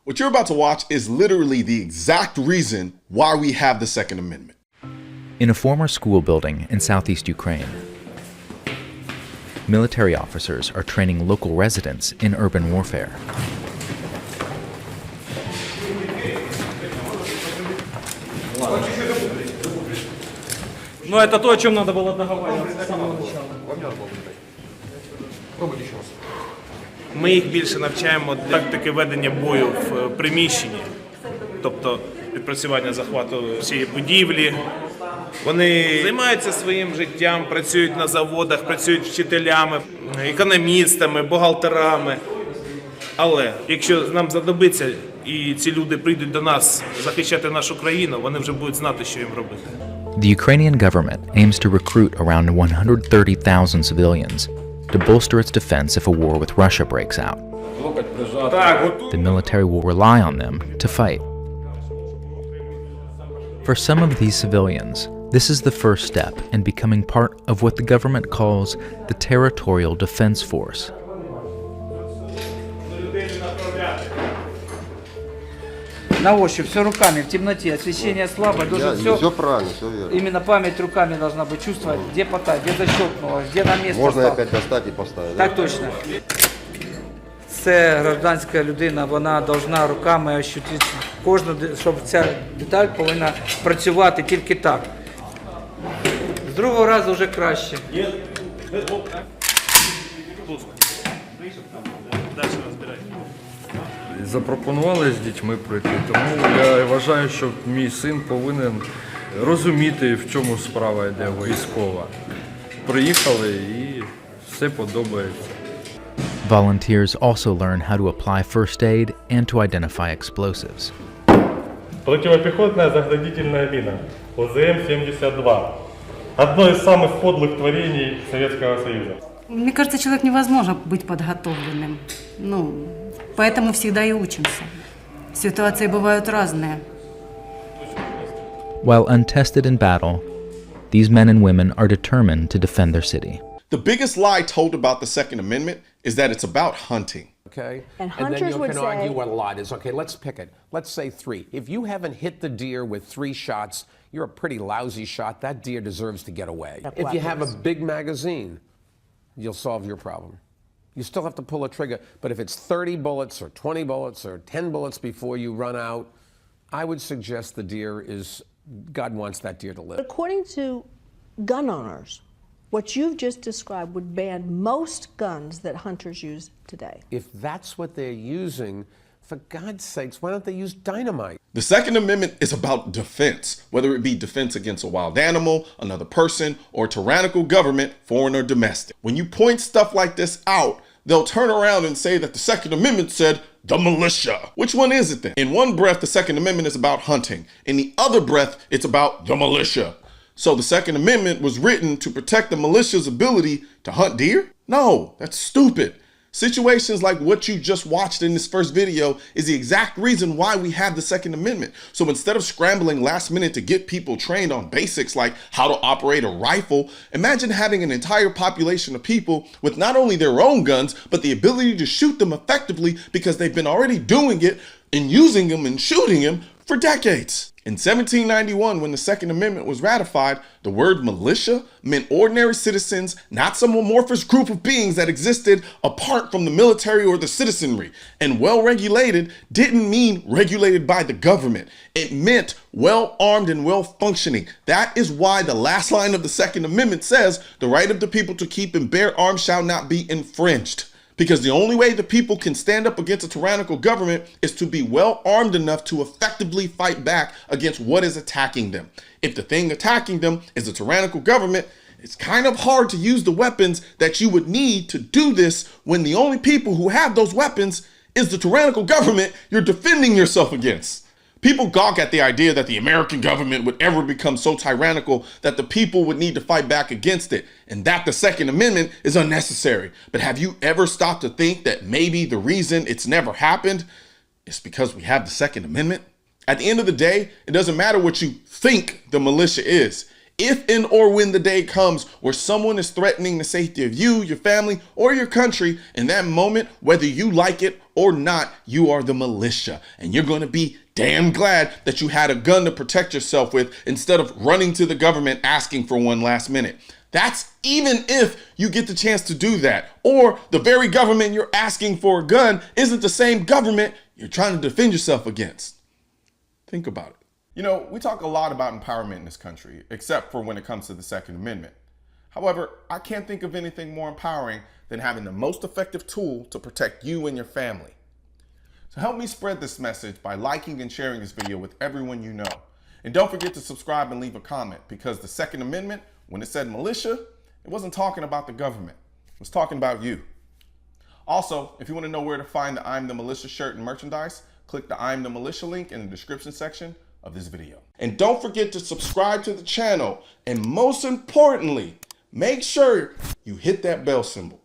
What you're about to watch is literally the exact reason why we have the Second Amendment. In a former school building in southeast Ukraine, military officers are training local residents in urban warfare. Но это то, о чем надо было договариваться с самого начала. Ми їх більше навчаємо тактики ведення бою в приміщенні, тобто відпрацювання захвату всієї будівлі. Вони займаються своїм життям, працюють на заводах, працюють вчителями, економістами, бухгалтерами. Але якщо нам знадобиться і ці люди прийдуть до нас захищати нашу країну, вони вже будуть знати, що їм робити. The Ukrainian government aims to recruit around 130,000 civilians to bolster its defense if a war with Russia breaks out. The military will rely on them to fight. For some of these civilians, this is the first step in becoming part of what the government calls the Territorial Defense Force. На ощупь, все руками, в темноте, освещение слабое, должен все правильно, все верно. Именно память руками должна быть, чувствовать, где пота, где защелкнуло, где на место Можно стал. опять достать и поставить. Так точно. Це гражданська людина, вона повинна руками ощутити кожну, щоб ця деталь повинна працювати тільки так. З другого разу вже краще. Запропонували з дітьми прийти, тому я вважаю, що мій син повинен розуміти, в чому справа йде військова. Приїхали і все подобається. Volunteers also learn how to apply first aid and to identify explosives. Противопехотная заградительная мина ОЗМ-72. Одно из самых подлых творений Советского Союза. Мне кажется, человек невозможно быть подготовленным. Поэтому всегда и учимся. Ситуации бывают разные. While untested in battle, these men and women are determined to defend their city. The biggest lie told about the Second Amendment is that it's about hunting. Okay, and then you would can say, argue what a lot is. Okay, let's pick it. Let's say 3. If you haven't hit the deer with 3 shots, you're a pretty lousy shot. That deer deserves to get away. If you have a big magazine, you'll solve your problem. You still have to pull a trigger, but if it's 30 bullets or 20 bullets or 10 bullets before you run out, I would suggest the deer is, God wants that deer to live. According to gun owners, what you've just described would ban most guns that hunters use today. If that's what they're using, for God's sakes, why don't they use dynamite? The Second Amendment is about defense, whether it be defense against a wild animal, another person, or tyrannical government, foreign or domestic. When you point stuff like this out, they'll turn around and say that the Second Amendment said the militia. Which one is it then? In one breath, the Second Amendment is about hunting. In the other breath, it's about the militia. So the Second Amendment was written to protect the militia's ability to hunt deer? No, that's stupid. Situations like what you just watched in this first video is the exact reason why we have the Second Amendment. So instead of scrambling last minute to get people trained on basics like how to operate a rifle, imagine having an entire population of people with not only their own guns, but the ability to shoot them effectively because they've been already doing it and using them and shooting them for decades. In 1791, when the Second Amendment was ratified, the word militia meant ordinary citizens, not some amorphous group of beings that existed apart from the military or the citizenry. And well-regulated didn't mean regulated by the government. It meant well-armed and well-functioning. That is why the last line of the Second Amendment says, the right of the people to keep and bear arms shall not be infringed. Because the only way the people can stand up against a tyrannical government is to be well armed enough to effectively fight back against what is attacking them. If the thing attacking them is a tyrannical government, it's kind of hard to use the weapons that you would need to do this when the only people who have those weapons is the tyrannical government you're defending yourself against. People gawk at the idea that the American government would ever become so tyrannical that the people would need to fight back against it, and that the Second Amendment is unnecessary. But have you ever stopped to think that maybe the reason it's never happened is because we have the Second Amendment? At the end of the day, it doesn't matter what you think the militia is. if and or when the day comes where someone is threatening the safety of you, your family, or your country, in that moment, whether you like it or not, you are the militia. And you're going to be damn glad that you had a gun to protect yourself with instead of running to the government asking for one last minute. That's even if you get the chance to do that, or the very government you're asking for a gun isn't the same government you're trying to defend yourself against. Think about it. You know, we talk a lot about empowerment in this country, except for when it comes to the Second Amendment. However, I can't think of anything more empowering than having the most effective tool to protect you and your family. So help me spread this message by liking and sharing this video with everyone you know. And don't forget to subscribe and leave a comment, because the Second Amendment, when it said militia, it wasn't talking about the government. It was talking about you. Also, if you want to know where to find the I'm the Militia shirt and merchandise, click the I'm the Militia link in the description section of this video. And don't forget to subscribe to the channel. And most importantly, make sure you hit that bell symbol.